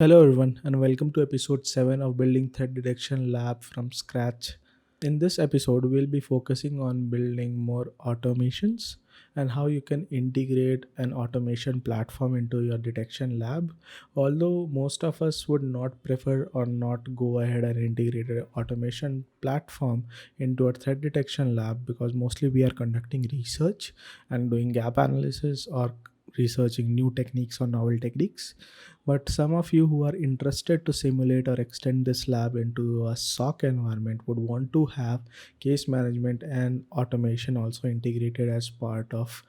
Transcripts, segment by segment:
Hello, everyone, and welcome to episode 7 of Building Threat Detection Lab from Scratch. In this episode, we'll be focusing on building more automations and how you can integrate an automation platform into your detection lab. Although most of us would not prefer or not go ahead and integrate an automation platform into a threat detection lab because mostly we are conducting research and doing gap analysis or researching new techniques or novel techniques. But some of you who are interested to simulate or extend this lab into a SOC environment would want to have case management and automation also integrated as part of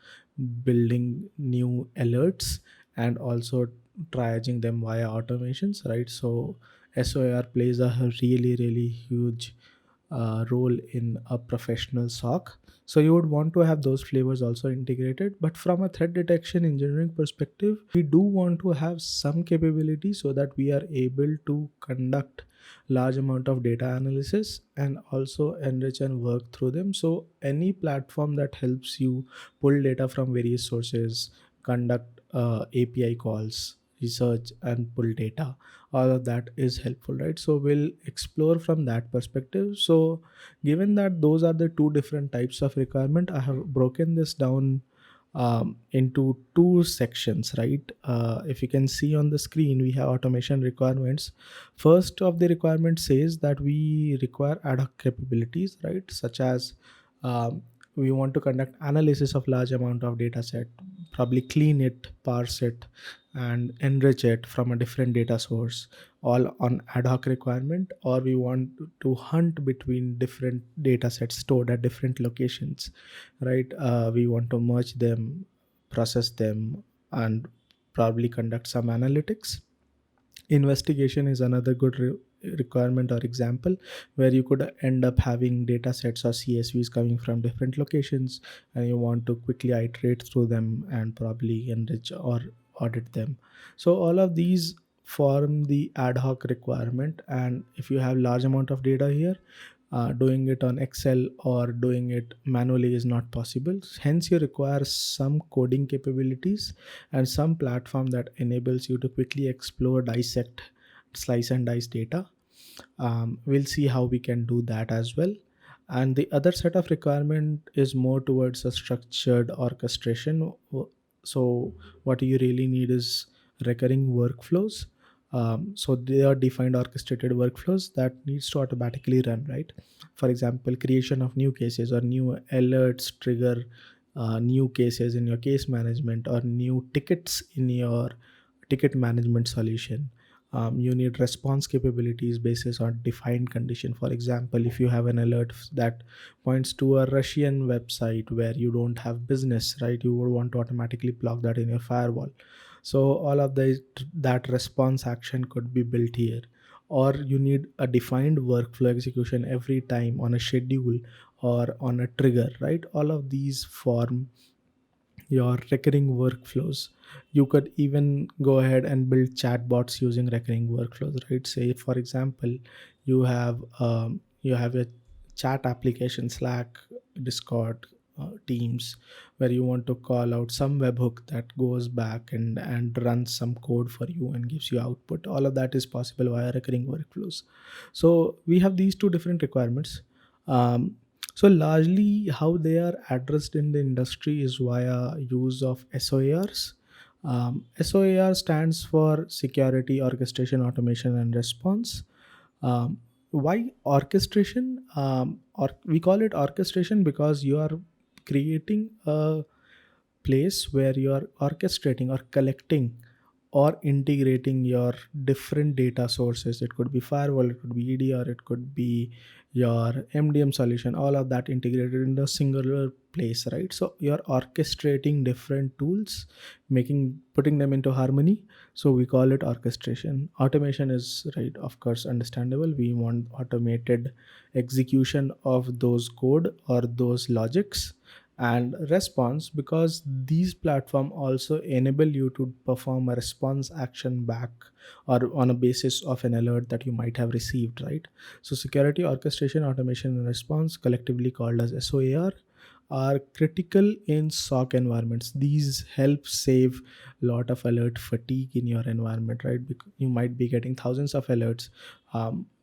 building new alerts and also triaging them via automations, right? So SOAR plays a really huge role in a professional SOC. So you would want to have those flavors also integrated. But from a threat detection engineering perspective, we do want to have some capability so that we are able to conduct large amount of data analysis and also enrich and work through them. So any platform that helps you pull data from various sources, conduct API calls, research and pull data, all of that is helpful, right? So we'll explore from that perspective. So given that those are the two different types of requirement, I have broken this down into two sections, right? If you can see on the screen, we have automation requirements. First of the requirement says that we require ad hoc capabilities, right? Such as we want to conduct analysis of large amount of data set, probably clean it, parse it, and enrich it from a different data source, all on ad hoc requirement. Or we want to hunt between different data sets stored at different locations, right? We want to merge them, process them, and probably conduct some analytics. Investigation is another good requirement or example, where you could end up having data sets or CSVs coming from different locations, and you want to quickly iterate through them and probably enrich or audit them. So all of these form the ad hoc requirement, and if you have large amount of data here, doing it on Excel or doing it manually is not possible. Hence, you require some coding capabilities and some platform that enables you to quickly explore, dissect, slice and dice data. We'll see how we can do that as well. And the other set of requirement is more towards a structured orchestration. So what you really need is recurring workflows. So they are defined orchestrated workflows that needs to automatically run, right? For example, creation of new cases or new alerts trigger new cases in your case management or new tickets in your ticket management solution. You need response capabilities basis on defined condition. For example, if you have an alert that points to a Russian website where you don't have business, right, you would want to automatically block that in your firewall. So all of that response action could be built here. Or you need a defined workflow execution every time on a schedule or on a trigger, right? All of these form your recurring workflows. You could even go ahead and build chatbots using recurring workflows, right? Say for example, you have a chat application, Slack, Discord, Teams, where you want to call out some webhook that goes back and runs some code for you and gives you output. All of that is possible via recurring workflows. So we have these two different requirements. So largely how they are addressed in the industry is via use of SOARs. SOAR stands for Security Orchestration Automation and Response. Why orchestration? Or we call it orchestration because you are creating a place where you are orchestrating or collecting or integrating your different data sources. It could be firewall, it could be EDR, it could be your MDM solution, all of that integrated in a singular place, right? So you're orchestrating different tools, putting them into harmony. So we call it orchestration. Automation is, right, of course, understandable. We want automated execution of those code or those logics. And response, because these platform also enable you to perform a response action back or on a basis of an alert that you might have received, right? So security orchestration automation and response, collectively called as SOAR, are critical in SOC environments. These help save a lot of alert fatigue in your environment, right? Because you might be getting thousands of alerts,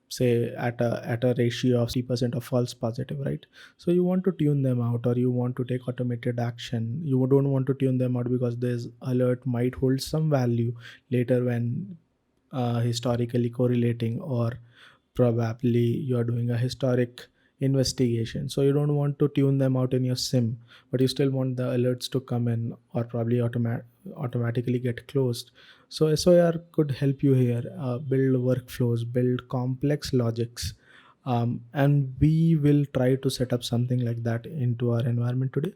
say at a ratio of 3% of false positive, right? So you want to tune them out, or you want to take automated action. You don't want to tune them out because this alert might hold some value later when historically correlating, or probably you're doing a historic investigation, so you don't want to tune them out in your sim, but you still want the alerts to come in, or probably automatically get closed. So SOR could help you here, build workflows, build complex logics, and we will try to set up something like that into our environment today.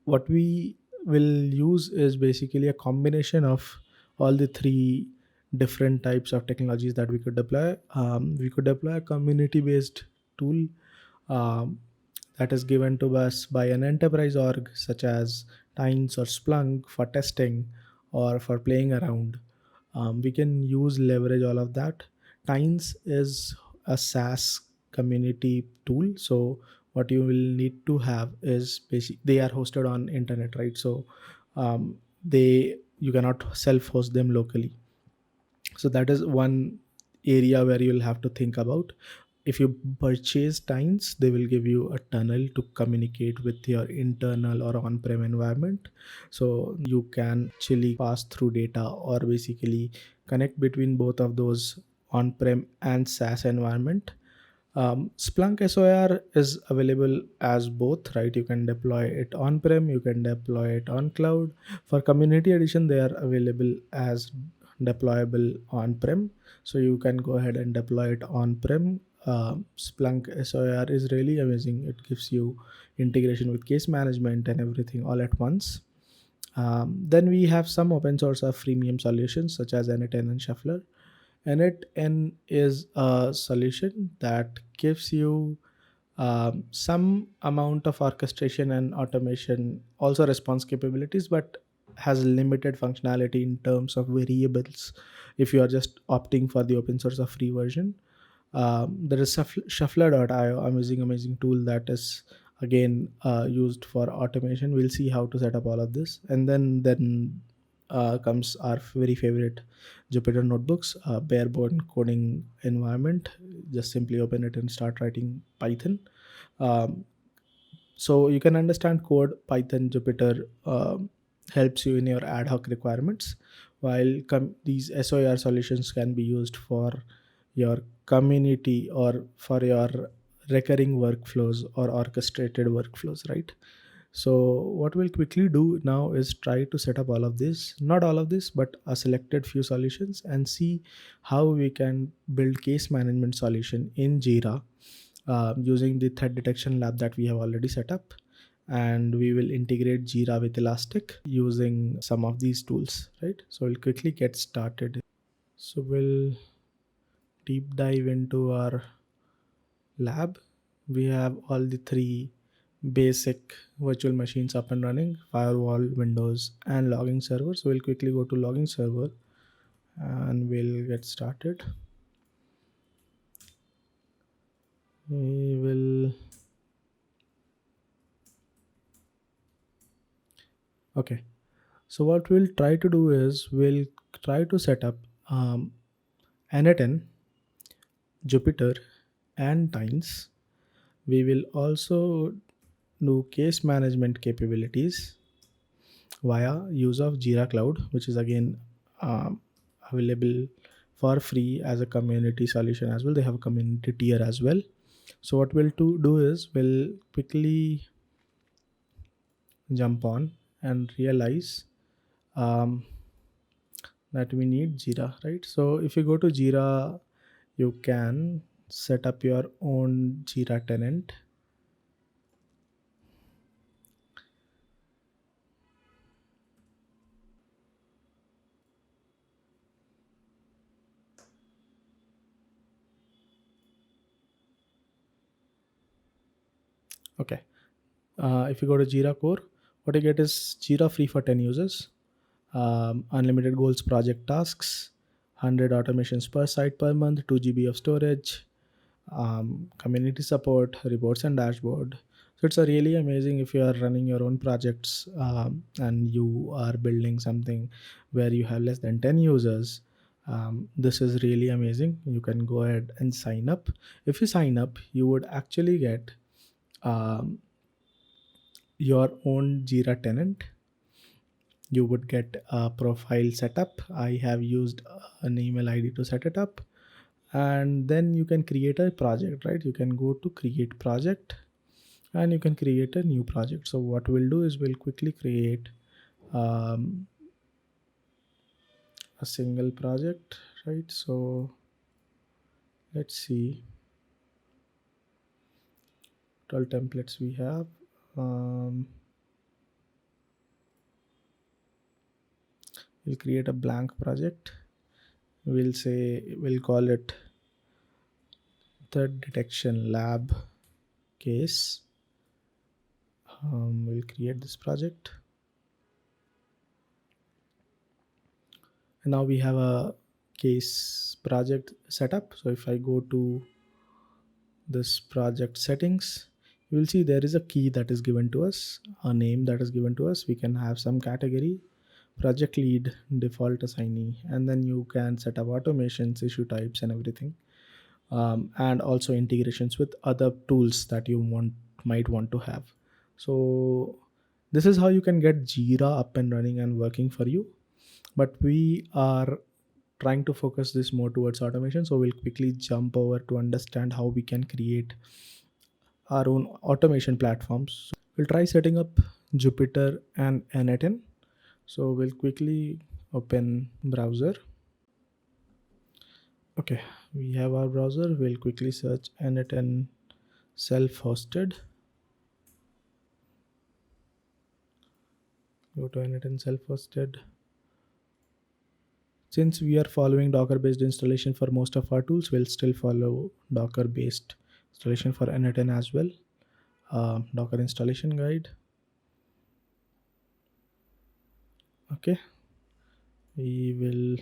What we will use is basically a combination of all the three different types of technologies that we could deploy. We could deploy a community based tool, um, that is given to us by an enterprise org such as Tines or Splunk for testing or for playing around. We can use leverage all of that. Tines is a SaaS community tool. So what you will need to have is they are hosted on internet, right? So they you cannot self host them locally. So that is one area where you'll have to think about. If you purchase Tines, they will give you a tunnel to communicate with your internal or on-prem environment, so you can actually pass through data, or basically connect between both of those on-prem and SaaS environment. Splunk SOR is available as both, right? You can deploy it on-prem, you can deploy it on cloud. For community edition, they are available as deployable on-prem, so you can go ahead and deploy it on-prem. Splunk SOR is really amazing. It gives you integration with case management and everything all at once. Then we have some open source or freemium solutions such as N8N and Shuffler. N8N is a solution that gives you some amount of orchestration and automation, also response capabilities, but has limited functionality in terms of variables if you are just opting for the open source or free version. There is Shuffler.io, amazing tool that is again used for automation. We'll see how to set up all of this, and then comes our very favorite Jupyter notebooks, barebone coding environment. Just simply open it and start writing Python. Um, so you can understand code. Python, Jupyter helps you in your ad hoc requirements, while these SOR solutions can be used for your community or for your recurring workflows or orchestrated workflows, right? So what we'll quickly do now is try to set up all of this, not all of this, but a selected few solutions, and see how we can build case management solution in JIRA, using the threat detection lab that we have already set up. And we will integrate JIRA with Elastic using some of these tools, right? So we'll quickly get started. So we'll deep dive into our lab. We have all the three basic virtual machines up and running: firewall, Windows, and logging server. So we'll quickly go to logging server and we'll get started. We will Okay, so what we'll try to do is we'll try to set up N8N, Jupyter, and Tines. We will also do case management capabilities via use of Jira Cloud, which is again um, available for free as a community solution as well. They have a community tier as well. So what we'll do is we'll quickly jump on and realize um, that we need Jira, right? So if you go to Jira, you can set up your own Jira tenant. Okay. If you go to Jira Core, what you get is Jira free for 10 users, unlimited goals project tasks, 100 automations per site per month, 2 GB of storage, community support, reports and dashboard. So it's a really amazing if you are running your own projects, and you are building something where you have less than 10 users. This is really amazing. You can go ahead and sign up. If you sign up, you would actually get um, your own Jira tenant. You would get a profile setup. I have used an email ID to set it up, and then you can create a project, right? You can go to create project, and you can create a new project. So what we'll do is we'll quickly create um, a single project, right? So let's see what all templates we have. um, we'll create a blank project. We'll call it threat detection lab case. We'll create this project, and now we have a case project setup. So if I go to this project settings, you will see there is a key that is given to us, a name that is given to us. We can have some category, project lead, default assignee, and then you can set up automations, issue types, and everything, and also integrations with other tools that you might want to have. So this is how you can get Jira up and running and working for you. But we are trying to focus this more towards automation, so we'll quickly jump over to understand how we can create our own automation platforms. We'll try setting up Jupyter and N8N. So we'll quickly open browser. Okay, we have our browser. We'll quickly search N8N self-hosted. Go to N8N self-hosted. Since we are following Docker-based installation for most of our tools, we'll still follow Docker-based installation for N8N as well. Docker installation guide. Okay, we will.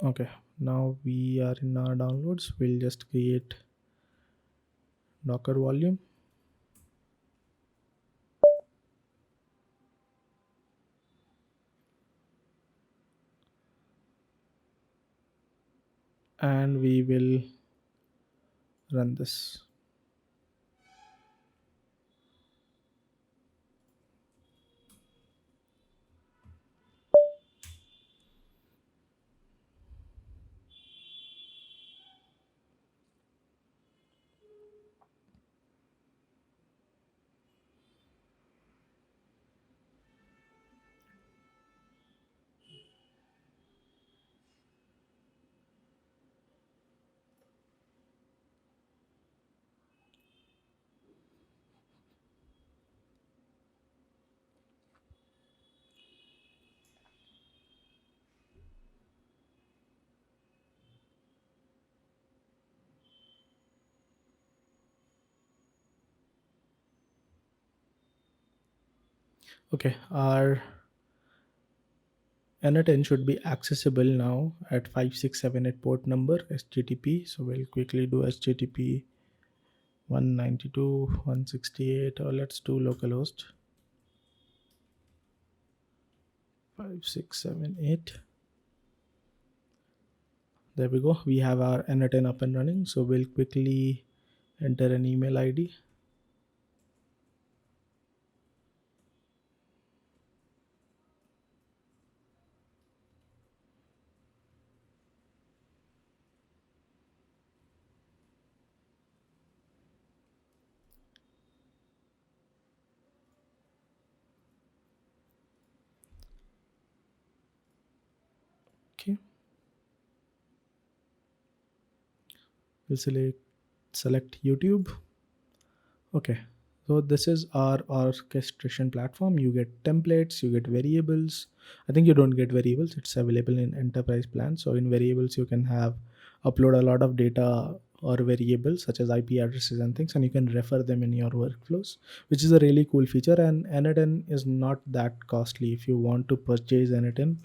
Okay, now we are in our downloads. We'll just create Docker volume. And we will run this. Okay, our N10 should be accessible now at 5678 port number HTTP. So we'll quickly do HTTP 192.168, or let's do localhost 5678. There we go. We have our N10 up and running. So we'll quickly enter an email ID. Okay, we'll select YouTube. Okay, so this is our orchestration platform. You get templates, you get variables. I think you don't get variables, it's available in enterprise plan. So in variables you can have upload a lot of data or variables such as IP addresses and things, and you can refer them in your workflows, which is a really cool feature. And N10 is not that costly. If you want to purchase N10,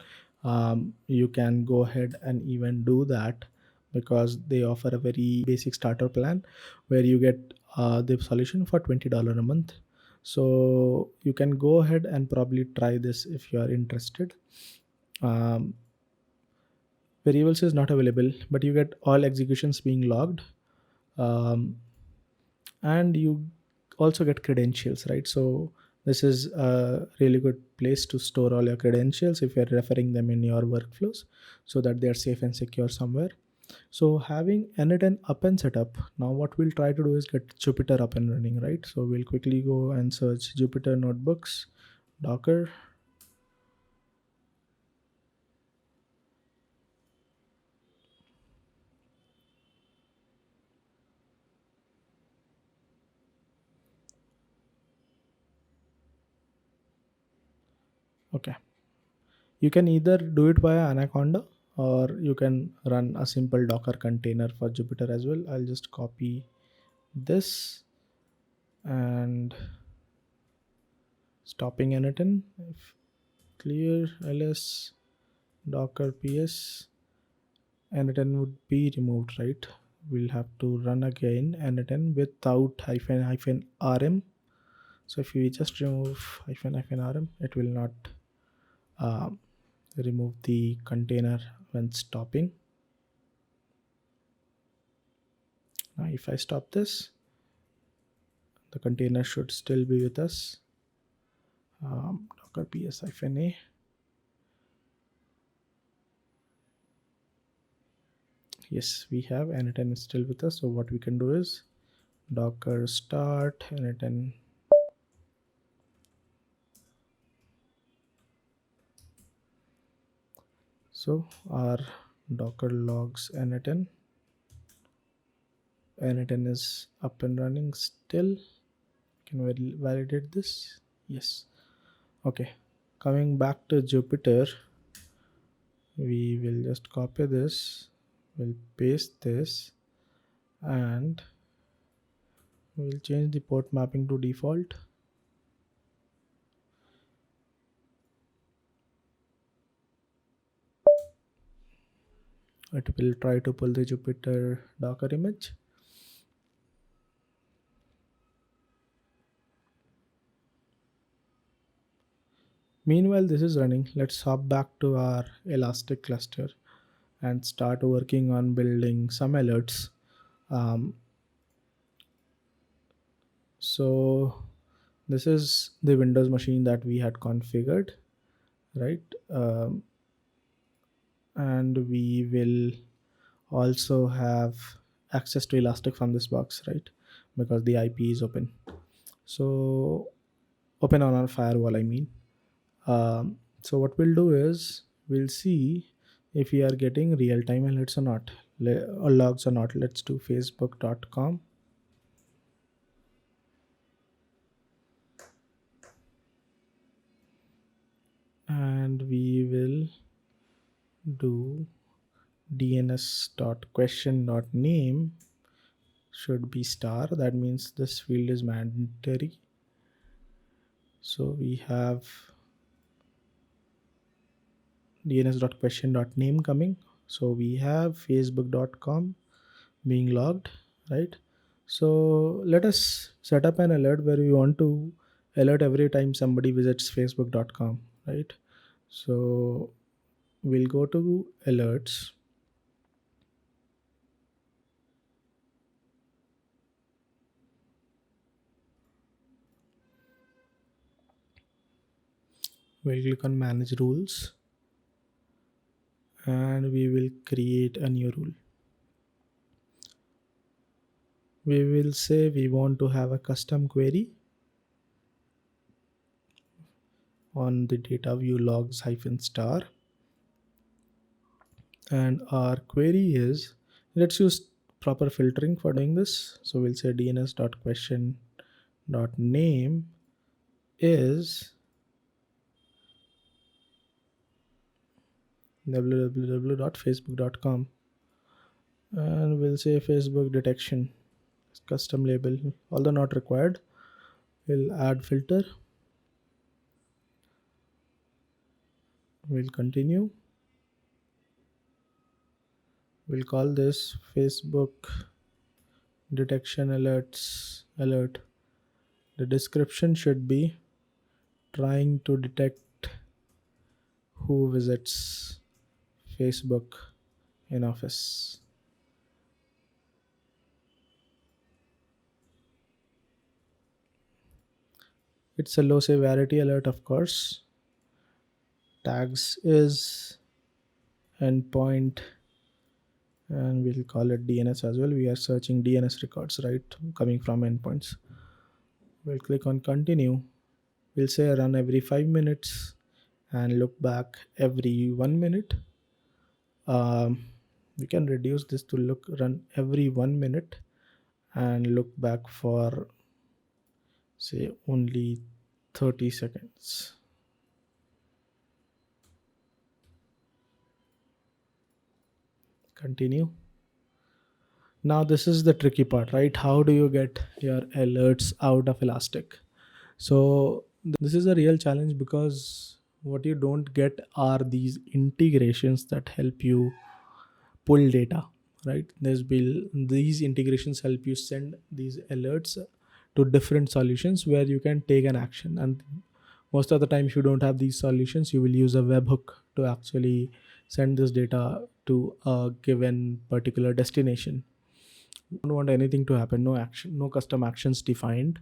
you can go ahead and even do that. because they offer a very basic starter plan where you get the solution for $20 a month. So you can go ahead and probably try this if you are interested. um, Variables is not available, but you get all executions being logged. um, and you also get credentials, right? So this is a really good place to store all your credentials if you're referring them in your workflows, so that they are safe and secure somewhere. So having n10 up and set up, now what we'll try to do is get Jupyter up and running, right? So we'll quickly go and search Jupyter notebooks, Docker. Okay, you can either do it via Anaconda, or you can run a simple Docker container for Jupyter as well. I'll just copy this and stopping n10, if clear ls docker ps, n10 would be removed, right? We'll have to run again n10 without hyphen rm. So if we just remove hyphen rm, it will not um, remove the container when stopping. Now if I stop this, the container should still be with us. Docker ps hyphen a. Yes, we have n10 is still with us. So what we can do is docker start n10. So our docker logs n10 is up and running still. Can we validate this? Yes. Okay, coming back to Jupyter, we will just copy this, we'll paste this, and we'll change the port mapping to default. It will try to pull the Jupyter Docker image. Meanwhile this is running, let's hop back to our Elastic cluster and start working on building some alerts. Um, so this is the Windows machine that we had configured, right? And we will also have access to Elastic from this box, right? Because the IP is open. So open on our firewall, I mean. So what we'll do is we'll see if we are getting real-time alerts or not, or logs or not. Let's do facebook.com. And we will do dns.question.name should be star. That means this field is mandatory. So we have dns.question.name coming. So we have facebook.com being logged, right? So let us set up an alert where we want to alert every time somebody visits facebook.com, right? So we'll go to alerts. We'll click on manage rules and we will create a new rule. We will say we want to have a custom query on the data view logs hyphen star, and our query is, let's use proper filtering for doing this. So we'll say dns.question.name is www.facebook.com, and we'll say Facebook detection custom label, although not required. We'll add filter, we'll continue, We'll call this Facebook detection alerts alert. The description should be trying to detect who visits Facebook in office. It's a low severity alert, of course. Tags is endpoint, and we'll call it DNS as well. We are searching DNS records, right? Coming from endpoints. We'll click on continue. We'll say run every 5 minutes and look back every 1 minute. Um, we can reduce this to run every 1 minute and look back for say only 30 seconds. Continue. Now this is the tricky part, right? How do you get your alerts out of Elastic? So this is a real challenge because what you don't get are these integrations that help you pull data, right? These integrations help you send these alerts to different solutions where you can take an action. And most of the time, if you don't have these solutions, you will use a webhook to actually send this data to a given particular destination. You don't want anything to happen, no action, no custom actions defined.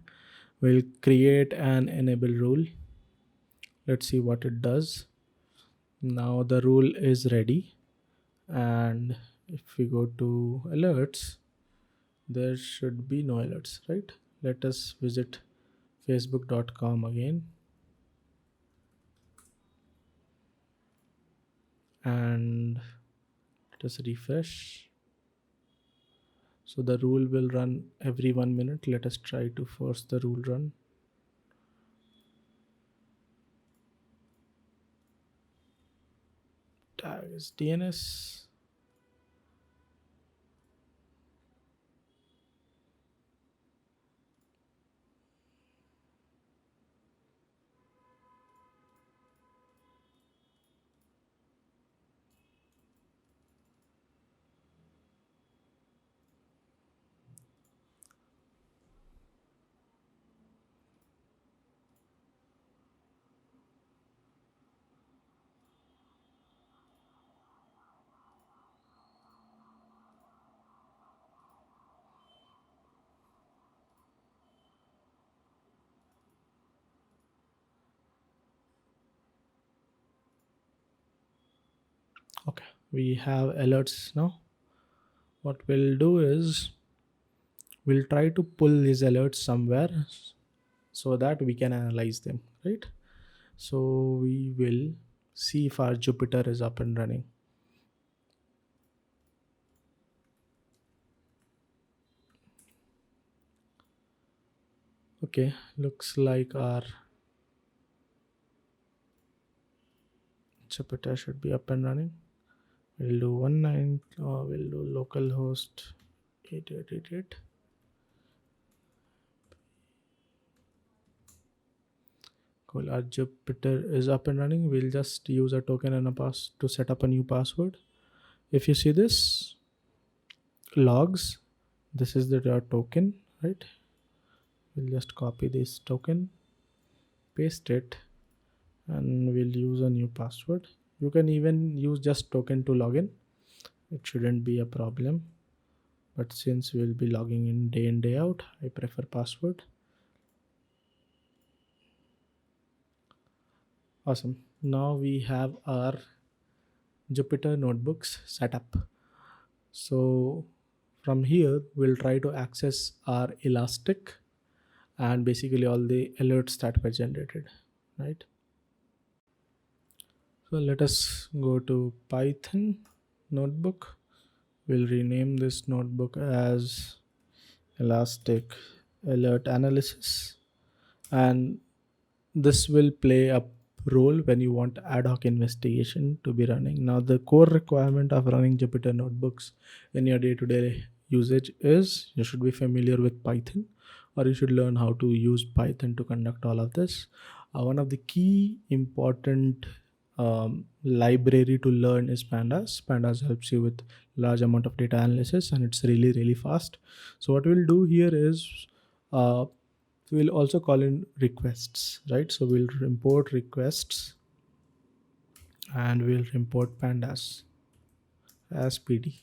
We'll create an enable rule. Let's see what it does. Now the rule is ready, and if we go to alerts, there should be no alerts, right? Let us visit facebook.com again and let us refresh. So the rule will run every 1 minute. Let us try to force the rule run. Tag is DNS. Okay, we have alerts now. What we'll do is we'll try to pull these alerts somewhere so that we can analyze them, right? So we will see if our Jupyter is up and running. Okay, looks like our Jupyter should be up and running. We'll do 19, we'll do localhost 8888. Cool, our Jupyter is up and running. We'll just use a token and a pass to set up a new password. If you see this logs, this is the token, right? We'll just copy this token, paste it, and we'll use a new password. You can even use just token to login. It shouldn't be a problem. But since we'll be logging in day out, I prefer password. Awesome. Now we have our Jupyter notebooks set up. So from here, we'll try to access our Elastic and basically all the alerts that were generated, right? So let us go to Python notebook. We'll rename this notebook as Elastic Alert Analysis, and this will play a role when you want ad hoc investigation to be running. Now, the core requirement of running Jupyter notebooks in your day-to-day usage is you should be familiar with Python, or you should learn how to use Python to conduct all of this. One of the key important library to learn is pandas. Pandas helps you with large amount of data analysis, and it's really fast. So what we'll do here is uh, we'll also call in requests, right? So we'll import requests and we'll import pandas as PD,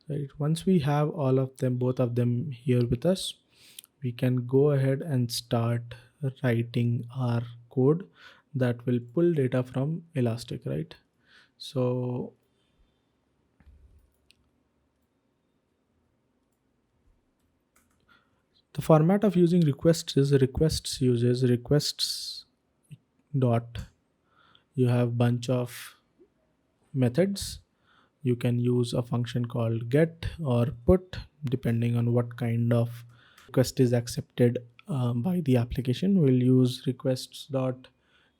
right? Once we have all of them, both of them here with us, we can go ahead and start writing our code that will pull data from Elastic, right? So the format of using requests is requests uses requests dot. You have bunch of methods. You can use a function called get or put depending on what kind of request is accepted by the application. We'll use requests dot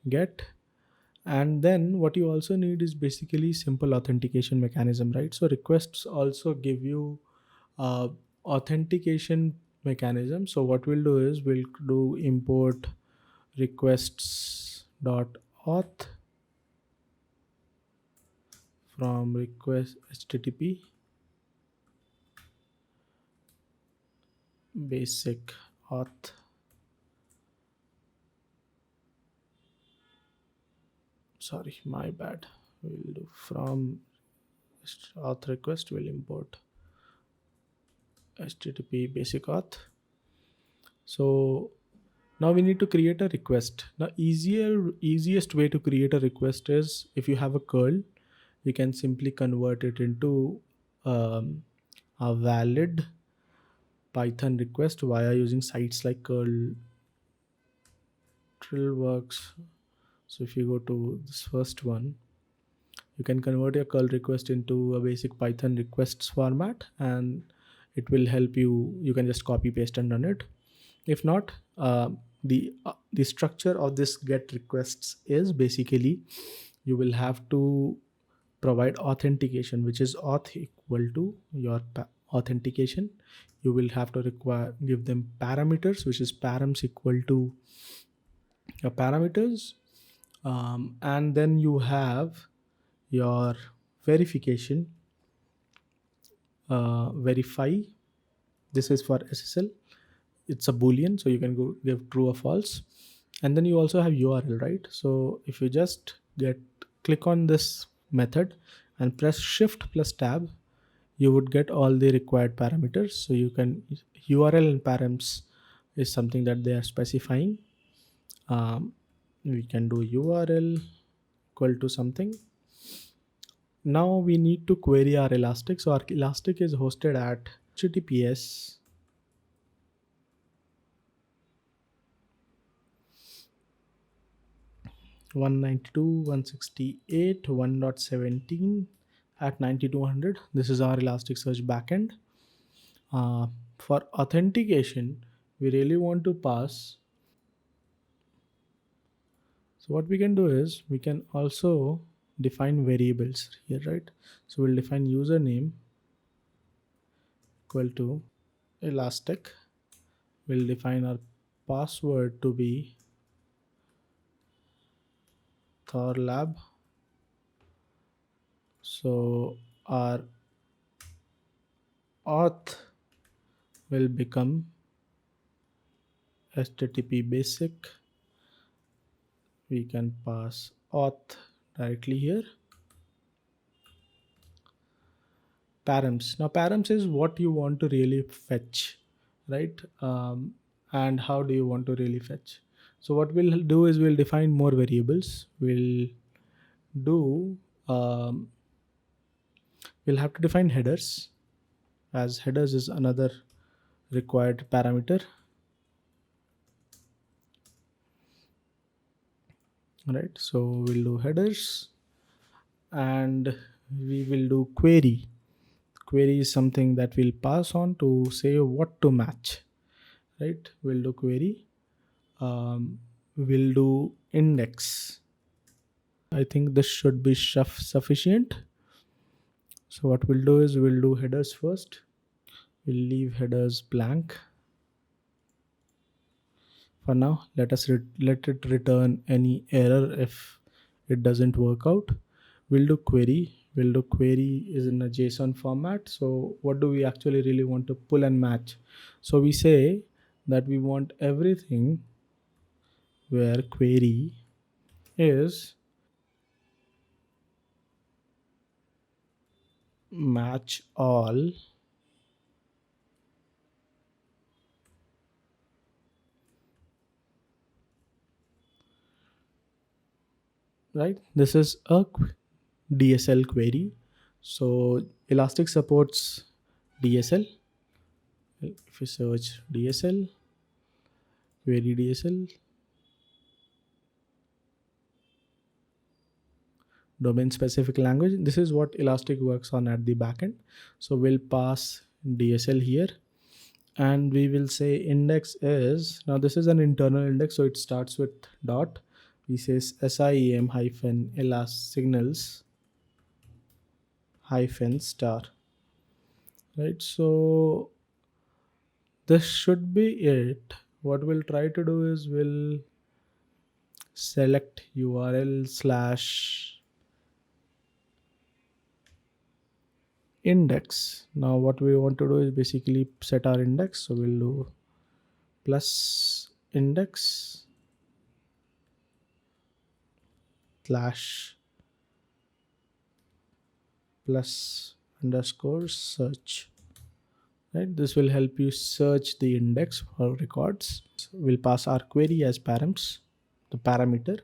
get. And then what you also need is basically simple authentication mechanism, right? So requests also give you uh, authentication mechanism. So what we'll do is we'll do import requests dot auth from request http basic auth. Sorry, my bad. We'll do from auth request, we'll import http basic auth. So now we need to create a request. Now easiest way to create a request is if you have a curl, you can simply convert it into a valid Python request via using sites like curl works. So if you go to this first one, you can convert your curl request into a basic Python requests format, and it will help you. You can just copy paste and run it. If not, the structure of this get requests is basically you will have to provide authentication, which is auth equal to your authentication. You will have to give them parameters, which is params equal to your parameters, and then you have your verification, verify. This is for SSL. It's a boolean, so you can go give true or false. And then you also have URL, right? So if you just click on this method and press shift plus tab, you would get all the required parameters. So you can URL and params is something that they are specifying. We can do URL equal to something. Now we need to query our Elastic. So our Elastic is hosted at HTTPS one 192.168.1.17 at 9200. This is our Elasticsearch backend. For authentication, we really want to pass. So what we can do is we can also define variables here, right? So we'll define username equal to Elastic. We'll define our password to be THOR lab. So our auth will become HTTP basic. We can pass auth directly here. Params. Now params is what you want to really fetch, right? And how do you want to really fetch? So what we'll do is we'll define more variables. We'll have to define headers, as headers is another required parameter, right? So we'll do headers, and we will do query. Query is something that we'll pass on to say what to match, right? We'll do query. We'll do index. I think this should be sufficient. So what we'll do is we'll do headers first. We'll leave headers blank for now. Let it return any error if it doesn't work out, we'll do query. We'll do query is in a JSON format. So what do we actually really want to pull and match? So we say that we want everything where query is match all, right? This is a DSL query. So Elastic supports DSL. If you search DSL, query DSL, domain specific language, this is what Elastic works on at the backend. So we'll pass DSL here, and we will say index is, now this is an internal index, so it starts with dot. We say SIEM hyphen elas signals hyphen star, right? So this should be it. What we'll try to do is we'll select URL slash index. Now what we want to do is basically set our index. So we'll do plus index slash plus underscore search, right? This will help you search the index for records. So we'll pass our query as params, the parameter.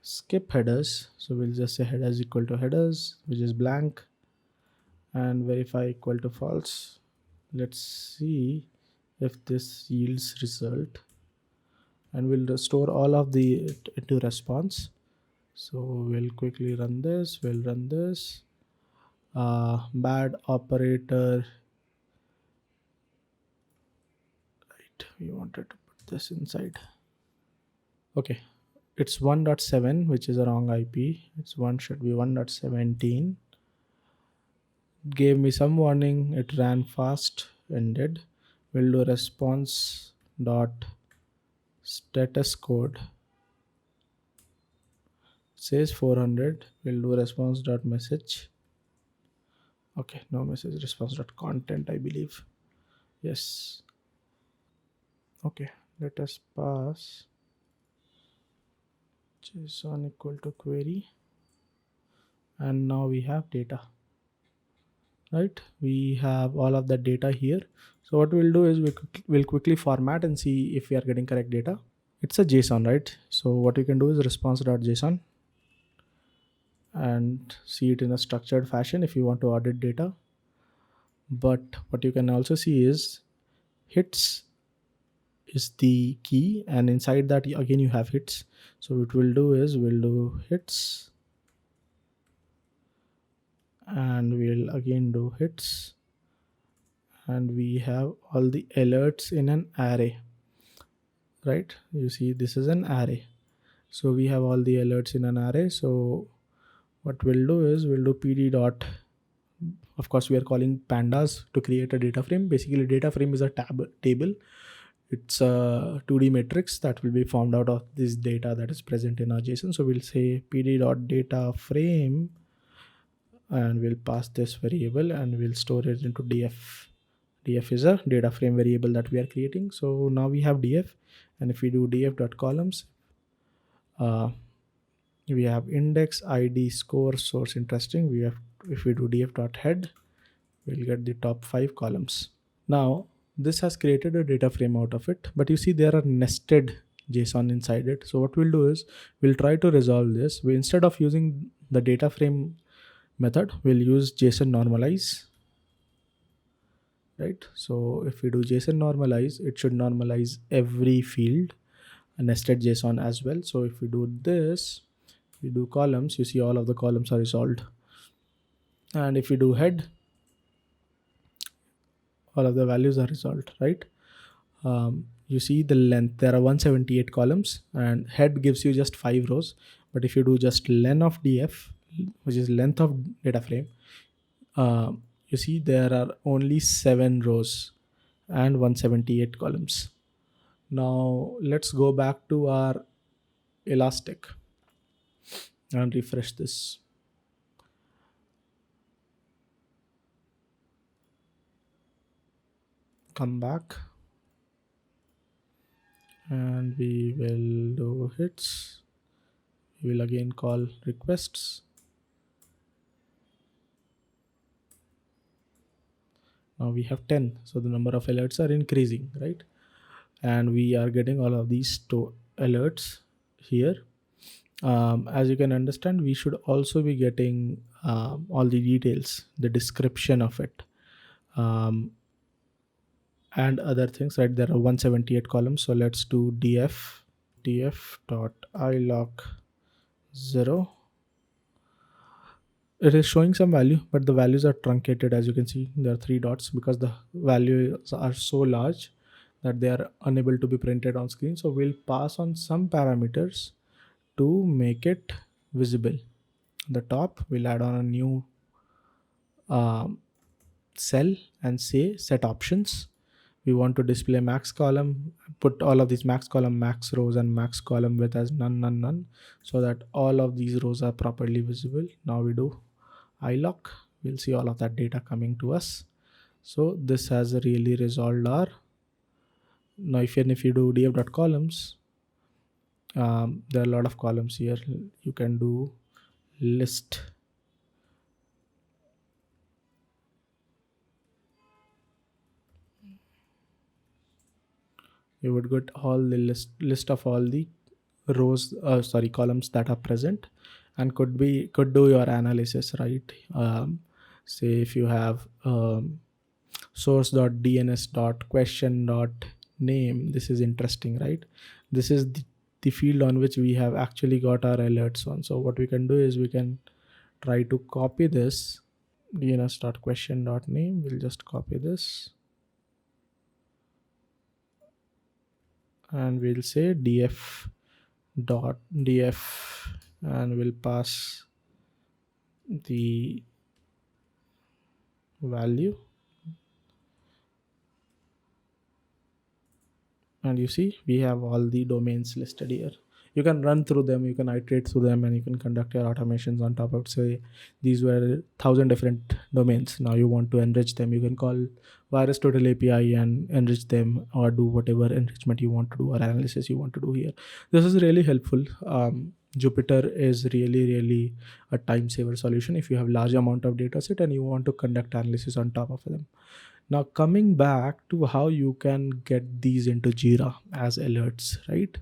Skip headers, so we'll just say headers equal to headers, which is blank, and verify equal to false. Let's see if this yields result, and we'll restore all of the into response. So we'll quickly run this. We'll run this. Bad operator, right? We wanted to put this inside. Okay, it's 1.7, which is a wrong IP. It's one, should be 1.17. Gave me some warning. It ran fast, ended. We'll do response dot status code. It says 400. We'll do response dot message. Okay, no message. Response dot content, I believe. Yes. Okay, let us pass JSON equal to query, and now we have data, right? We have all of that data here. So what we'll do is we'll quickly format and see if we are getting correct data. It's a JSON, right? So what you can do is response.json and see it in a structured fashion if you want to audit data. But what you can also see is hits is the key, and inside that again you have hits. So what we'll do is we'll do hits, and we'll again do hits, and we have all the alerts in an array, right? You see this is an array, so we have all the alerts in an array. So what we'll do is we'll do pd dot, of course we are calling pandas to create a data frame. Basically data frame is a table. It's a 2D matrix that will be formed out of this data that is present in our JSON. So we'll say pd dot data frame, and we'll pass this variable and we'll store it into df. Df is a data frame variable that we are creating. So now we have df, and if we do df dot columns, we have index, id, score, source. Interesting. We have, if we do df dot head, we'll get the top 5 columns. Now this has created a data frame out of it, but you see there are nested JSON inside it. So what we'll do is we'll try to resolve this. We, instead of using the data frame method, we'll use JSON normalize, right? So if we do JSON normalize, it should normalize every field, a nested JSON as well. So if we do this, we do columns, you see all of the columns are resolved. And if we do head, all of the values are resolved, right? You see the length, there are 178 columns, and head gives you just 5 rows. But if you do just len of df, which is length of data frame, you see there are only 7 rows and 178 columns. Now let's go back to our Elastic and refresh this. Come back and we will do hits. We will again call requests. Now we have 10, so the number of alerts are increasing, right? And we are getting all of these alerts here. As you can understand, we should also be getting all the details, the description of it, um, and other things, right? There are 178 columns, so let's do df dot ilog 0. It is showing some value, but the values are truncated. As you can see, there are three dots because the values are so large that they are unable to be printed on screen. So we'll pass on some parameters to make it visible. The top, we'll add on a new um, cell and say set options. We want to display max column, put all of these max column, max rows, and max column width as none, none, none, so that all of these rows are properly visible. Now we do iloc, we'll see all of that data coming to us. So this has really resolved our. Now if you do df.columns, there are a lot of columns here. You can do list. You would get all the list of all the rows, columns that are present, and could do your analysis, right? Say if you have source.dns.question.name, this is interesting, right? This is the field on which we have actually got our alerts on. So what we can do is we can try to copy this dns.question.name. We'll just copy this and we'll say df and we'll pass the value, and you see we have all the domains listed here. You can run through them, you can iterate through them, and you can conduct your automations on top of, say these were 1,000 different domains. Now you want to enrich them, you can call virus total API and enrich them, or do whatever enrichment you want to do or analysis you want to do here. This is really helpful. Jupyter is really a time saver solution if you have large amount of data set and you want to conduct analysis on top of them. Now coming back to how you can get these into JIRA as alerts, right?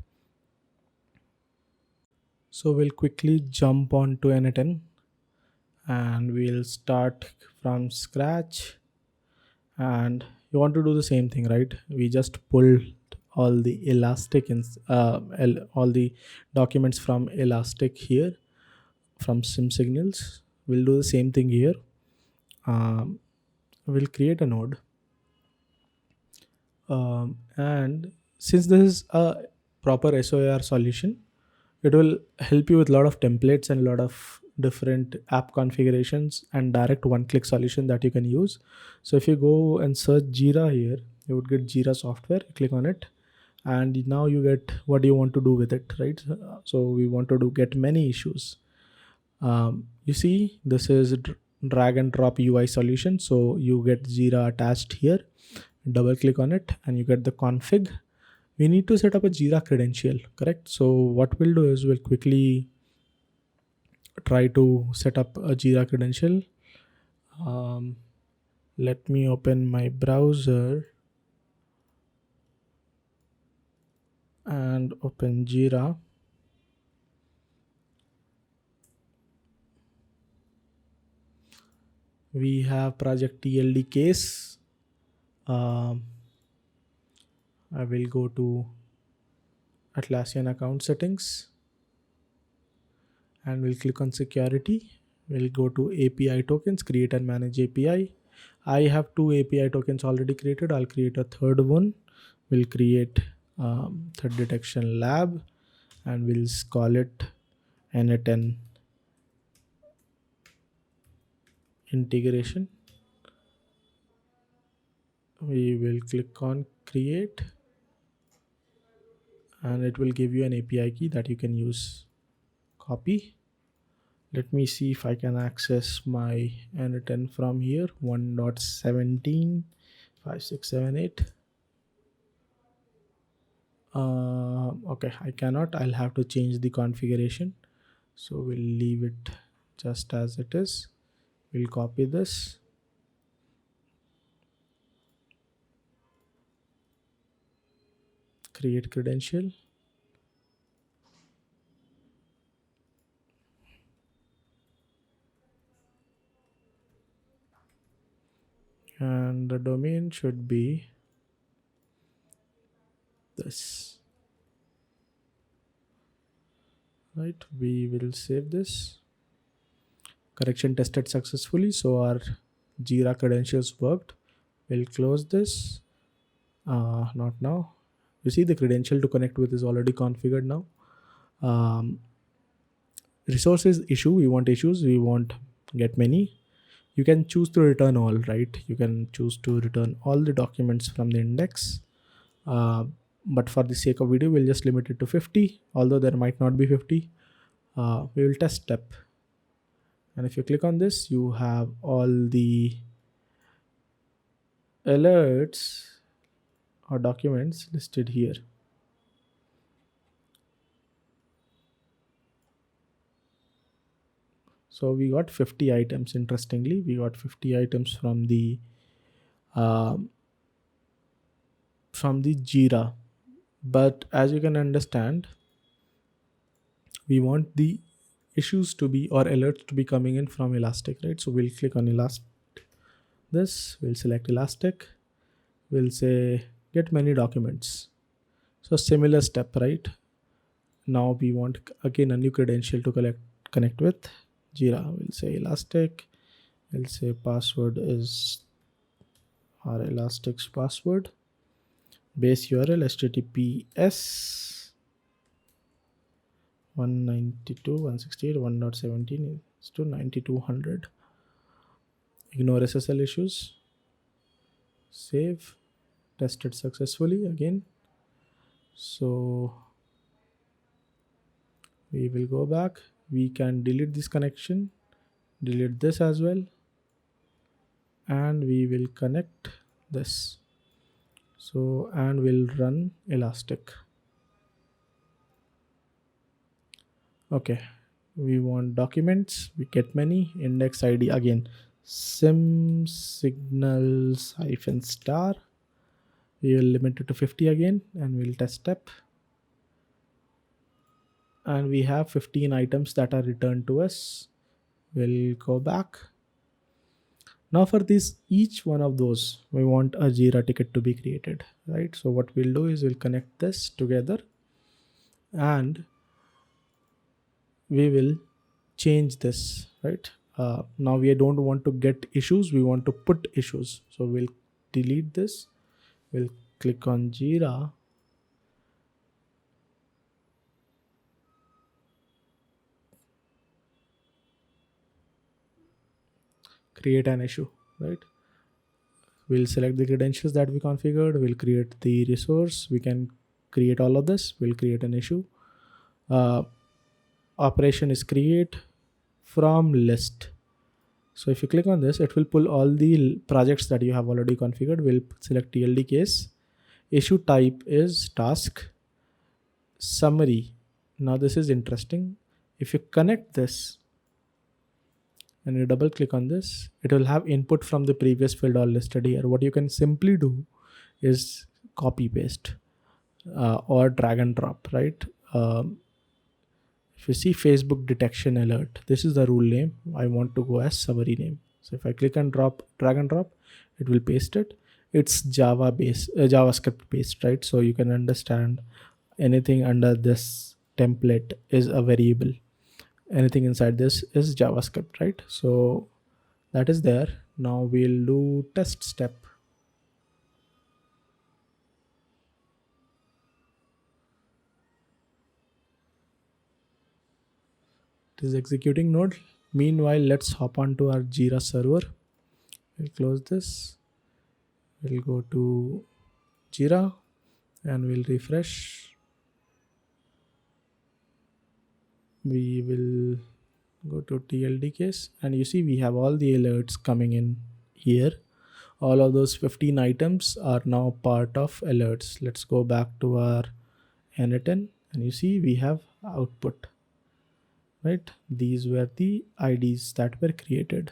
So we'll quickly jump on to n10 and we'll start from scratch, and you want to do the same thing, right? We just pulled all the all the documents from Elastic here from sim signals. We'll do the same thing here. We'll create a node, and since this is a proper SOAR solution, it will help you with a lot of templates and a lot of different app configurations and direct one-click solution that you can use. So if you go and search JIRA here, you would get JIRA software. Click on it, and now you get what you want to do with it, right? So we want to get many issues. You see, this is drag and drop UI solution. So you get JIRA attached here. Double click on it, and you get the config. We need to set up a JIRA credential, correct? So what we'll do is we'll quickly try to set up a JIRA credential. Let me open my browser and open JIRA. We have project TLD case. I will go to Atlassian account settings and we'll click on security. We'll go to API tokens, create and manage API. I have 2 API tokens already created. I'll create a third one. We'll create threat detection lab and we'll call it n10 integration. We will click on create and it will give you an API key that you can use. Copy. Let me see if I can access my N10 from here. 1.17.5678. Okay, I cannot. I'll have to change the configuration. So we'll leave it just as it is. We'll copy this. Create credential. And the domain should be this. Right, we will save this. Correction tested successfully, so our JIRA credentials worked. We'll close this. Not now. You see the credential to connect with is already configured now. Resources issue, we want issues, we want get many. You can choose to return all, right? You can choose to return all the documents from the index. But for the sake of video, we'll just limit it to 50, although there might not be 50. We will test step. And if you click on this, you have all the alerts or documents listed here. So we got 50 items. Interestingly, we got 50 items from the JIRA. But as you can understand, we want the issues to be or alerts to be coming in from Elastic, right? So we'll click on Elastic. We'll select Elastic. We'll say get many documents. So similar step, right? Now we want again a new credential to connect with JIRA. We'll say Elastic. We'll say password is our Elastic's password. Base URL HTTPS 192.168.1.17 is to 9200. Ignore SSL issues. Save. Tested successfully again. So we will go back. We can delete this connection, delete this as well, and we will connect this. So, and we'll run Elastic. Okay, we want documents, we get many, index ID again, sim signals -star. We will limit it to 50 again, and we'll test step. And we have 15 items that are returned to us. We'll go back. Now for this, each one of those, we want a JIRA ticket to be created, right? So what we'll do is we'll connect this together and we will change this, right? Now we don't want to get issues, we want to put issues. So we'll delete this. We'll click on JIRA. Create an issue, right? We'll select the credentials that we configured. We'll create the resource. We can create all of this. We'll create an issue. Operation is create from list. So if you click on this, it will pull all the projects that you have already configured. We'll select TLD case. Issue type is task. Summary. Now this is interesting. If you connect this and you double click on this, it will have input from the previous field all listed here. What you can simply do is copy paste or drag and drop, right? If you see Facebook detection alert, this is the rule name. I want to go as summary name. So if I click and drag and drop, it will paste it. It's JavaScript based, right? So you can understand anything under this template is a variable. Anything inside this is JavaScript, right? So that is there. Now we'll do test step. It is executing node. Meanwhile, let's hop onto our JIRA server. We'll close this. We'll go to JIRA and we'll refresh. We will go to TLD case, and you see we have all the alerts coming in here. All of those 15 items are now part of alerts. Let's go back to our N10, and you see we have output, right? These were the IDs that were created.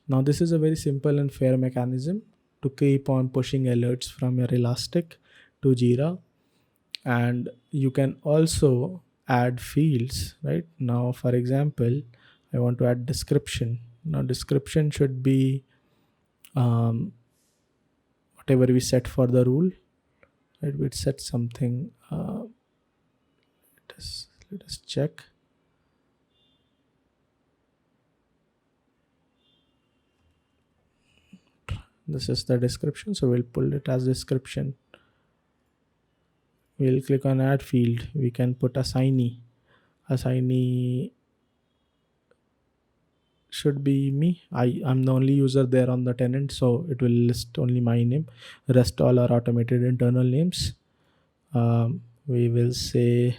Now this is a very simple and fair mechanism to keep on pushing alerts from your Elastic to JIRA. And you can also add fields, right? Now for example, I want to add description. Now description should be whatever we set for the rule, right? We set something, let us check. This is the description, so we'll pull it as description. We'll click on add field. We can put assignee should be me. I'm the only user there on the tenant, so it will list only my name. Rest all are automated internal names. We will say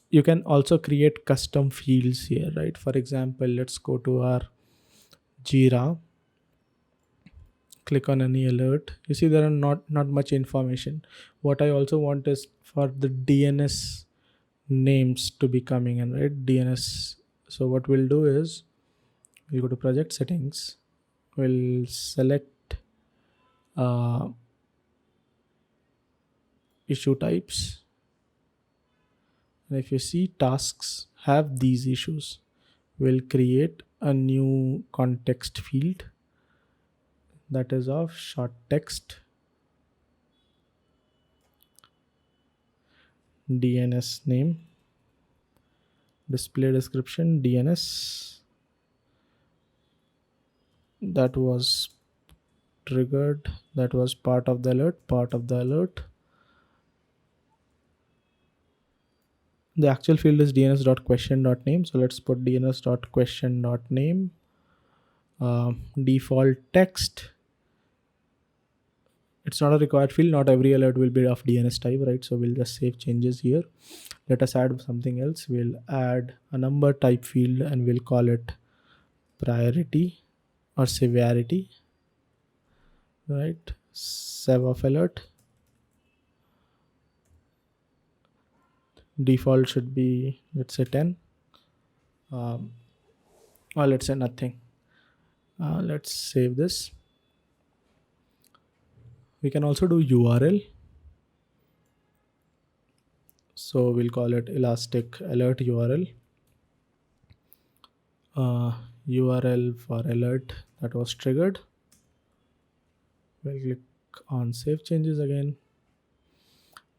you can also create custom fields here, right? For example, let's go to our JIRA, click on any alert. You see there are not much information. What I also want is for the DNS names to be coming in, right? DNS. So what we'll do is we'll go to project settings. We'll select issue types, and if you see tasks have these issues, we'll create a new context field that is of short text DNS name, display description DNS that was triggered, that was part of the alert. The actual field is dns.question.name, so let's put dns.question.name. Default text, it's not a required field, not every alert will be of DNS type, right? So we'll just save changes here. Let us add something else. We'll add a number type field and we'll call it priority or severity, right? Sev of alert. Default should be, let's say 10, or let's say nothing. Let's save this. We can also do URL, so we'll call it Elastic alert URL. URL for alert that was triggered. We'll click on save changes again.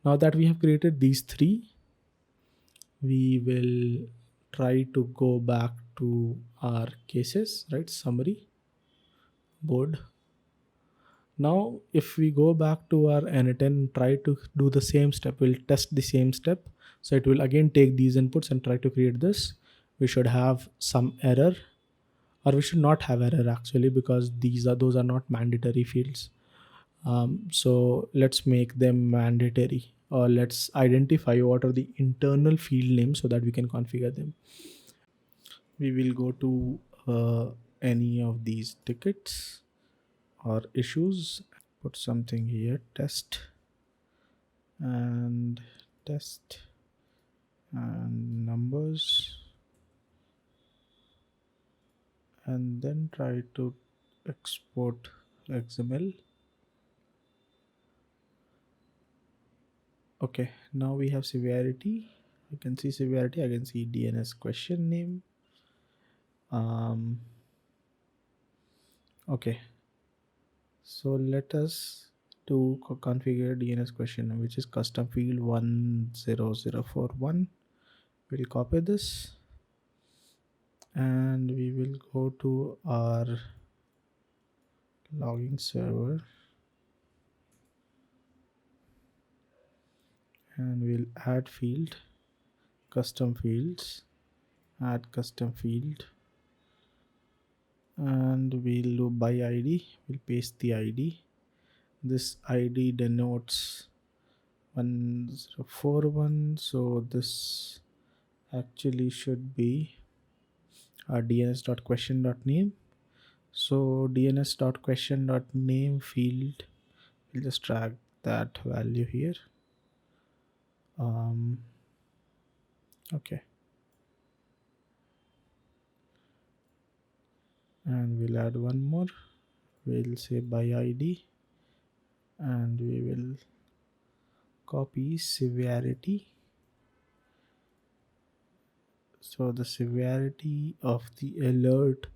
Now that we have created these three, we will try to go back to our cases, right? Summary board. Now if we go back to our N10 and try to do the same step, we'll test the same step. So it will again take these inputs and try to create this. We should have some error, or we should not have error actually, because those are not mandatory fields. So let's make them mandatory, or let's identify what are the internal field names so that we can configure them. We will go to any of these tickets or issues, put something here, test and numbers, and then try to export XML. Okay, now we have severity. You can see severity. I can see DNS question name. Okay, so let us do configure DNS question name, which is custom field 10041. We'll copy this and we will go to our logging server and we'll add field, custom fields, add custom field, and we'll do by ID. We'll paste the ID. This ID denotes 1041, so this actually should be our dns.question.name. So dns.question.name field, we'll just drag that value here. um okay, and we'll add one more. We'll say by id, and we will copy severity. So the severity of the alert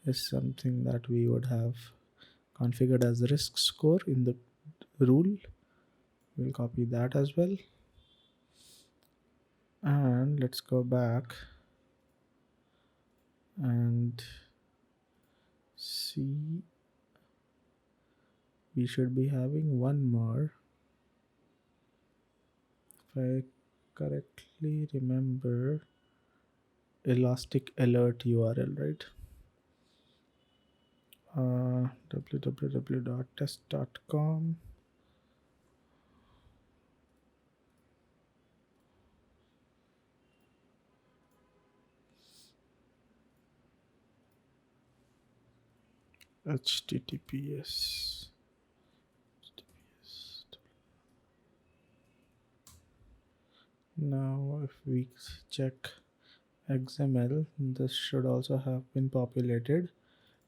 is something that we would have configured as risk score in the rule. We'll copy that as well. And let's go back and see. We should be having one more, if I correctly remember, Elastic alert URL, right? www.test.com. HTTPS. Now, if we check XML, this should also have been populated.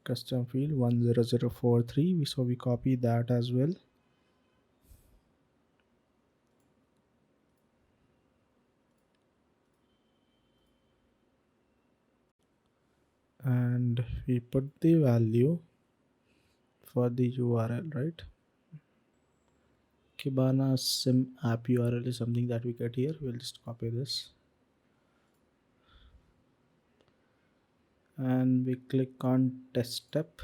Custom field 10043. So we copy that as well. And we put the value for the URL, right? Kibana sim app URL is something that we get here. We'll just copy this and we click on test step.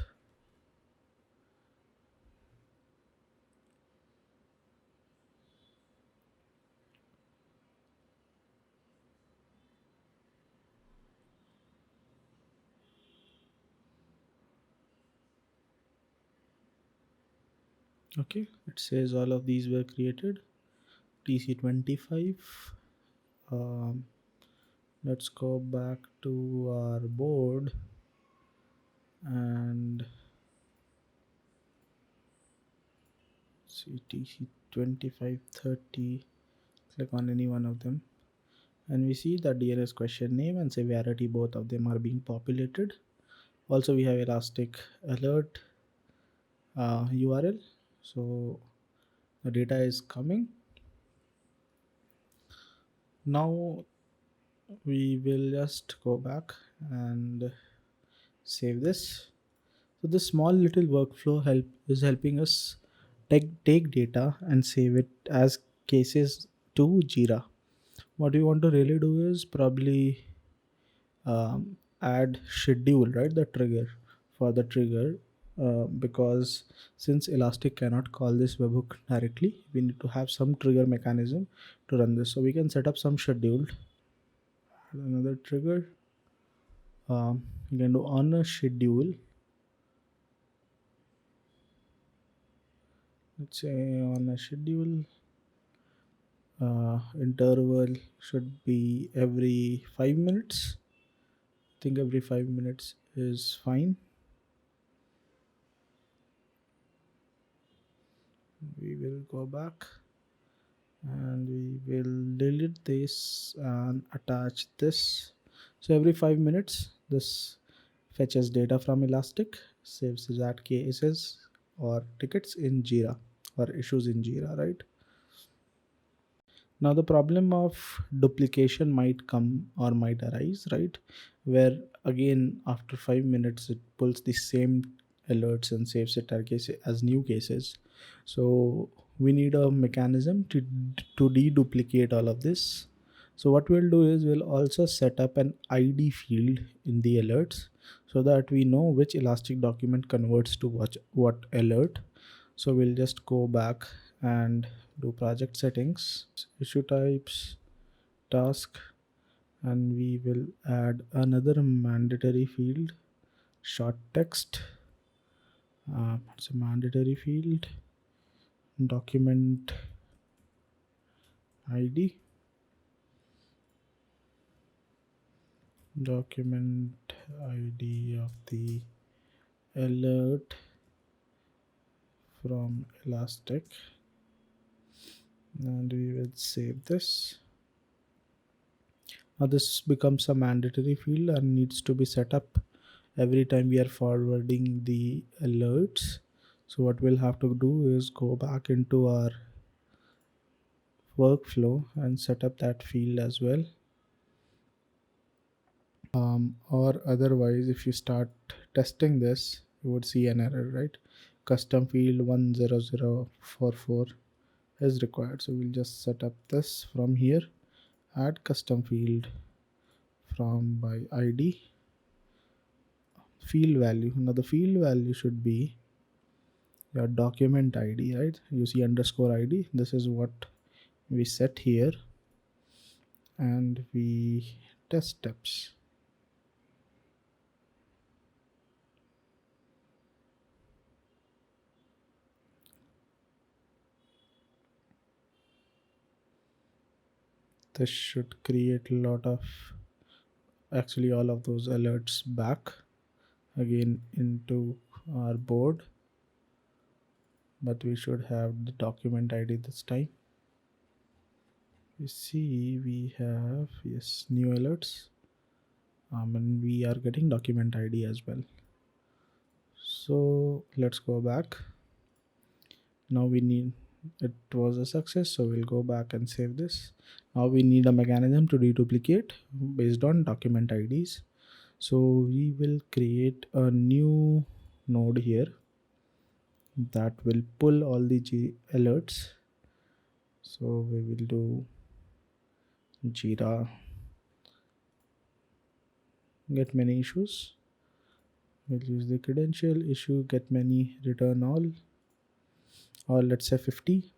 Okay, it says all of these were created. TC25. um, let's go back to our board and see TC2530. Click on any one of them and we see that DNS question name and severity, both of them are being populated. Also we have Elastic alert URL, so the data is coming. Now we will just go back and save this. So this small little workflow is helping us take data and save it as cases to JIRA. What we want to really do is probably add schedule, right? The trigger for the trigger, because since Elastic cannot call this webhook directly, we need to have some trigger mechanism to run this. So we can set up some schedule. Another trigger. You can do on a schedule. Let's say on a schedule. Interval should be every 5 minutes. I think every 5 minutes is fine. We will go back and we will delete this and attach this. So every 5 minutes this fetches data from Elastic, saves that cases or tickets in JIRA or issues in JIRA, right? Now the problem of duplication might come or might arise, right? Where again after 5 minutes it pulls the same alerts and saves it as new cases. So we need a mechanism to deduplicate all of this. So what we'll do is we'll also set up an ID field in the alerts so that we know which Elastic document converts to what alert. So we'll just go back and do project settings, issue types, task, and we will add another mandatory field, short text. It's a mandatory field, document ID. document ID of the alert from Elastic, and we will save this. Now this becomes a mandatory field and needs to be set up every time we are forwarding the alerts. So what we'll have to do is go back into our workflow and set up that field as well. Or otherwise, if you start testing this, you would see an error, right? Custom field 10044 is required. So we'll just set up this from here. Add custom field from by ID, field value. Now the field value should be your document ID, right? You see underscore ID. This is what we set here, and we test steps. This should create a lot of, actually all of those alerts back again into our board, but we should have the document ID this time. We see we have, yes, new alerts, and we are getting document ID as well. So let's go back. Now we need, it was a success, so we'll go back and save this. Now we need a mechanism to deduplicate based on document IDs. So we will create a new node here that will pull all the alerts. So we will do JIRA get many issues. We'll use the credential issue get many return all, or let's say 50.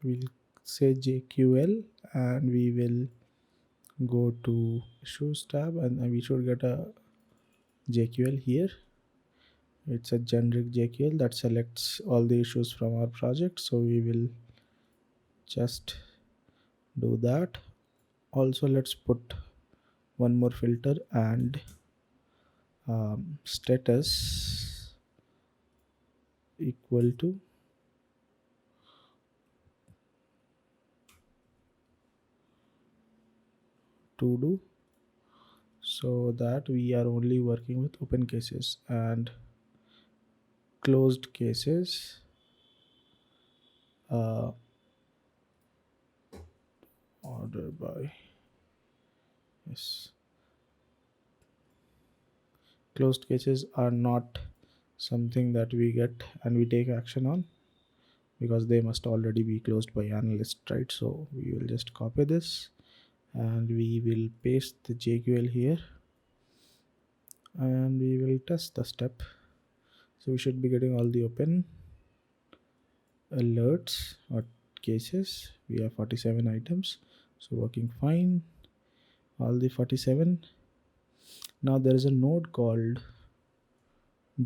We'll say JQL, and we will go to issues tab, and we should get a JQL here. It's a generic JQL that selects all the issues from our project, so we will just do that. Also, let's put one more filter and status equal to to do, so that we are only working with open cases, and closed cases order by, yes, closed cases are not something that we get and we take action on, because they must already be closed by analyst, right? So we will just copy this and we will paste the JQL here, and we will test the step. So we should be getting all the open alerts or cases. We have 47 items, so working fine, all the 47. Now there is a node called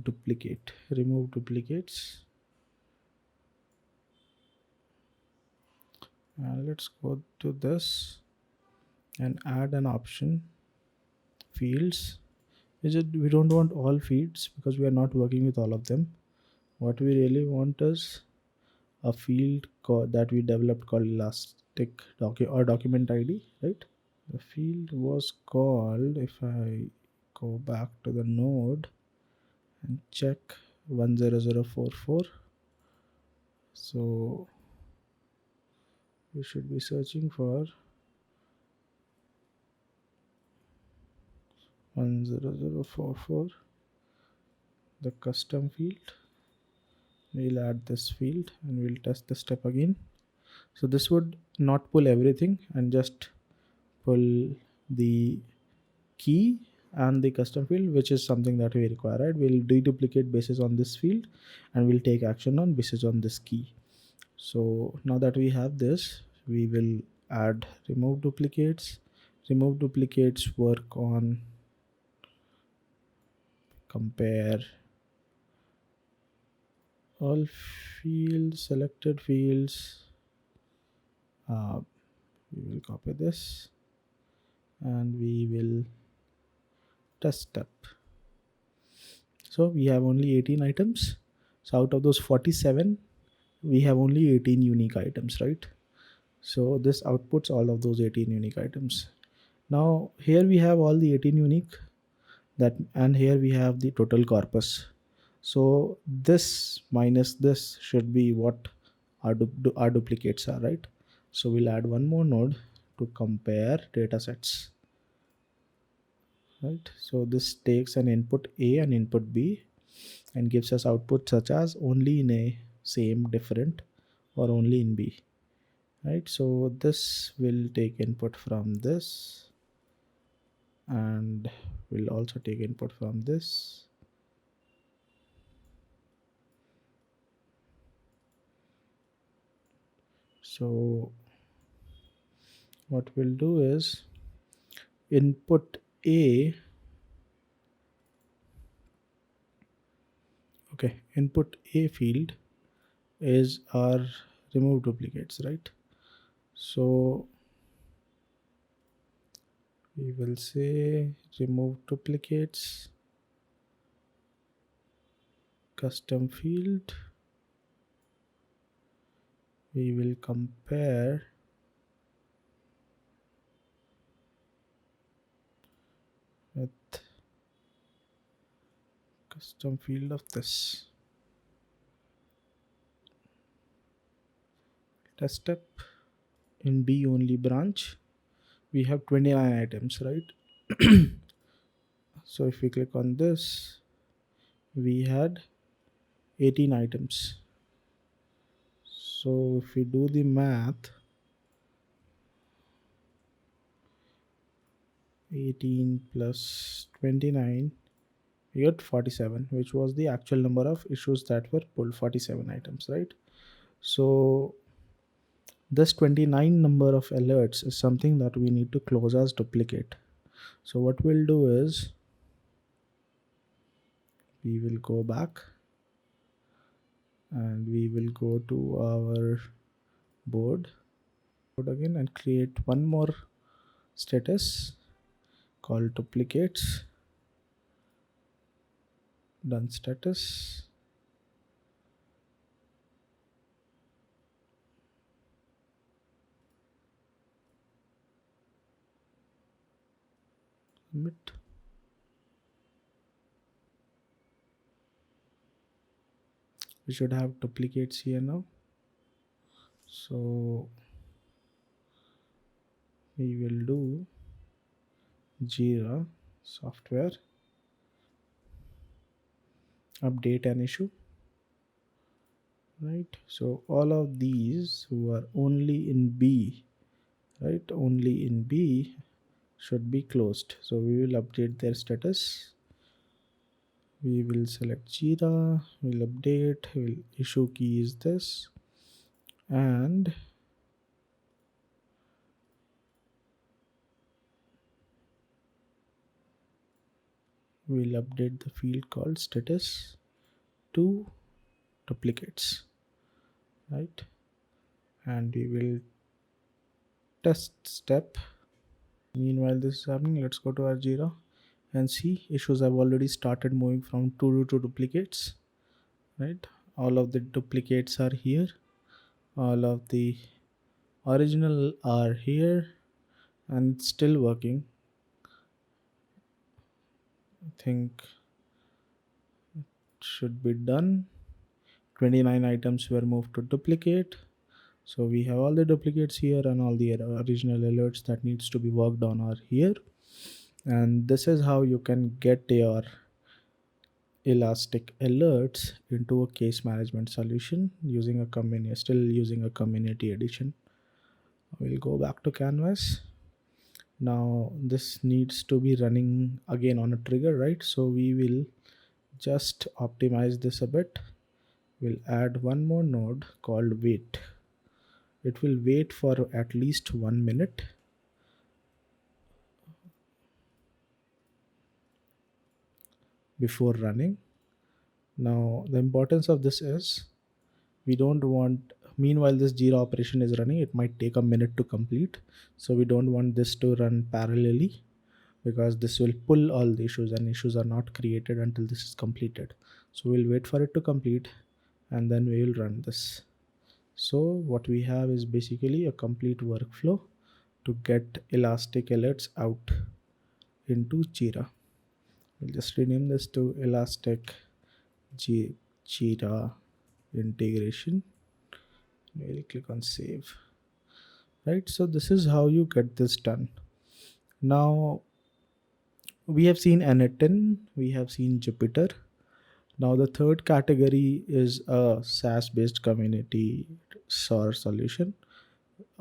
duplicate, remove duplicates, and let's go to this and add an option fields. Is it, we don't want all fields because we are not working with all of them. What we really want is a field that we developed called Elastic document ID, right? The field was called, if I go back to the node and check 10044, so we should be searching for 10044, the custom field. We'll add this field and we'll test the step again. So this would not pull everything and just pull the key and the custom field, which is something that we require, right? We'll deduplicate basis on this field and we'll take action on basis on this key. So now that we have this, we will add remove duplicates. Remove duplicates work on compare all fields, selected fields, We will copy this and we will test step. So we have only 18 items. So out of those 47, we have only 18 unique items, right? So this outputs all of those 18 unique items. Now here we have all the 18 unique, that, and here we have the total corpus. So this minus this should be what our duplicates are, right? So we'll add one more node to compare data sets, right? So this takes an input A and input B and gives us output such as only in A, same, different, or only in B, right? So this will take input from this and will also take input from this. So what we'll do is input A, okay, input A field is our remove duplicates, right? So we will say remove duplicates, custom field. We will compare with custom field of this. Test step. In B only branch, we have 29 items, right? So if we click on this, we had 18 items. So if we do the math, 18 plus 29, we got 47, which was the actual number of issues that were pulled, 47 items, right? So this 29 number of alerts is something that we need to close as duplicate. So what we'll do is we will go back and we will go to our board again and create one more status called duplicates. Done status. Submit. We should have duplicates here now. So we will do JIRA software update an issue, right? So all of these who are only in B, right, only in B should be closed. So we will update their status. We will select JIRA, we'll update, we'll issue key is this, and we'll update the field called status to duplicates, right? And we will test step. Meanwhile this is happening, let's go to our JIRA and see issues have already started moving from to duplicates, right? All of the duplicates are here, all of the original are here, and it's still working. I think it should be done. 29 items were moved to duplicate. So we have all the duplicates here and all the original alerts that needs to be worked on are here. And this is how you can get your Elastic alerts into a case management solution using a community, still using a community edition. We'll go back to canvas. Now this needs to be running again on a trigger, right? So we will just optimize this a bit. We'll add one more node called wait. It will wait for at least 1 minute. Before running. Now the importance of this is we don't want Meanwhile, this Jira operation is running. It might take a minute to complete. So we don't want this to run parallelly, because this will pull all the issues, and issues are not created until this is completed. So we'll wait for it to complete, and then we will run this. So what we have is basically a complete workflow to get Elastic alerts out into Jira. We'll just rename this to Elastic Jira integration. We'll click on save. Right, so this is how you get this done. Now we have seen N10, we have seen Jupyter. Now the third category is a SaaS based community SOAR solution.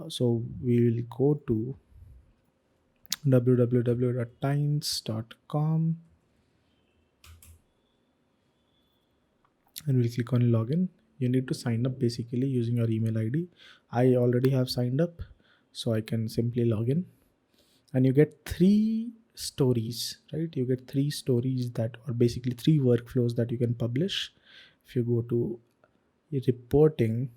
So we will go to www.times.com and we'll click on login. You need to sign up basically using your email ID. I already have signed up, so I can simply log in, and you get 3 stories, right? You get 3 stories that are basically 3 workflows that you can publish. If you go to reporting,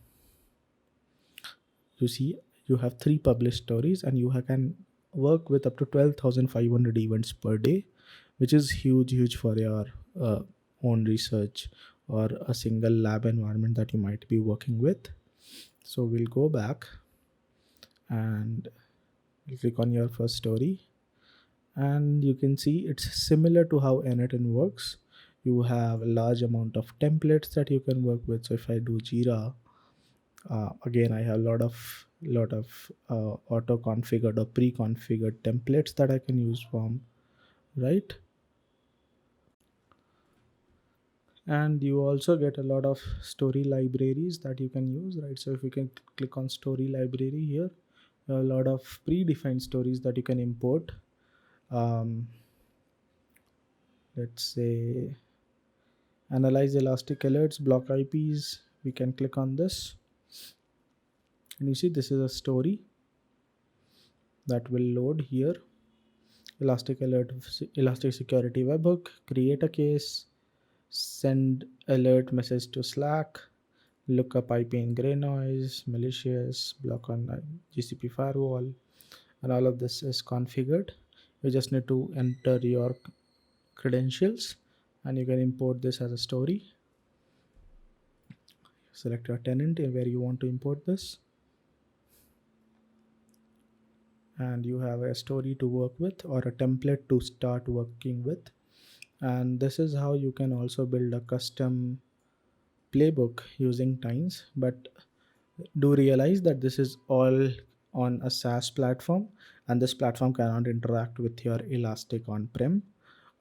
you see you have 3 published stories, and you can work with up to 12,500 events per day, which is huge for your own research or a single lab environment that you might be working with. So we'll go back and we'll click on your first story, and you can see it's similar to how N10 works. You have a large amount of templates that you can work with. So if I do Jira, again I have a lot of auto configured or pre-configured templates that I can use from, right? And you also get a lot of story libraries that you can use, right? So if you can click on story library here, there are a lot of predefined stories that you can import. Let's say analyze elastic alerts, block IPs. We can click on this, and you see this is a story that will load here. Elastic alert, elastic security webhook, create a case, send alert message to Slack, look up IP in gray noise, malicious, block on GCP firewall, and all of this is configured. You just need to enter your credentials, and you can import this as a story. Select your tenant where you want to import this, and you have a story to work with or a template to start working with. And this is how you can also build a custom playbook using Times. But do realize that this is all on a SaaS platform, and this platform cannot interact with your Elastic on-prem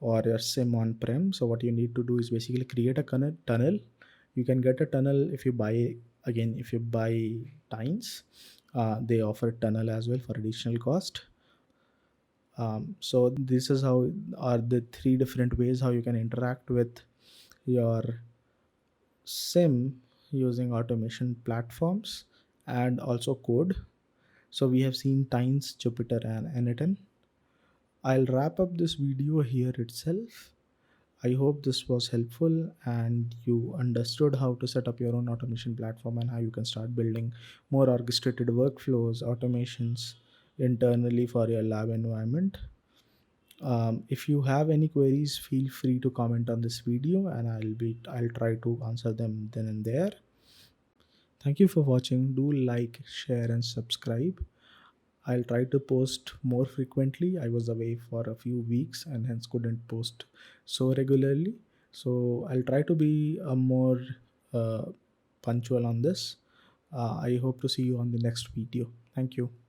or your SIEM on-prem. So what you need to do is basically create a tunnel. You can get a tunnel if you buy, again, if you buy Times, they offer tunnel as well for additional cost. So this is how are the 3 different ways how you can interact with your SIEM using automation platforms and also code. So we have seen Times, Jupyter, and N10. I'll wrap up this video here itself. I hope this was helpful and you understood how to set up your own automation platform and how you can start building more orchestrated workflows, automations internally for your lab environment. If you have any queries, feel free to comment on this video, and I'll try to answer them then and there. Thank you for watching. Do like, share, and subscribe. I'll try to post more frequently. I was away for a few weeks and hence couldn't post so regularly. So I'll try to be more punctual on this. I hope to see you on the next video. Thank you.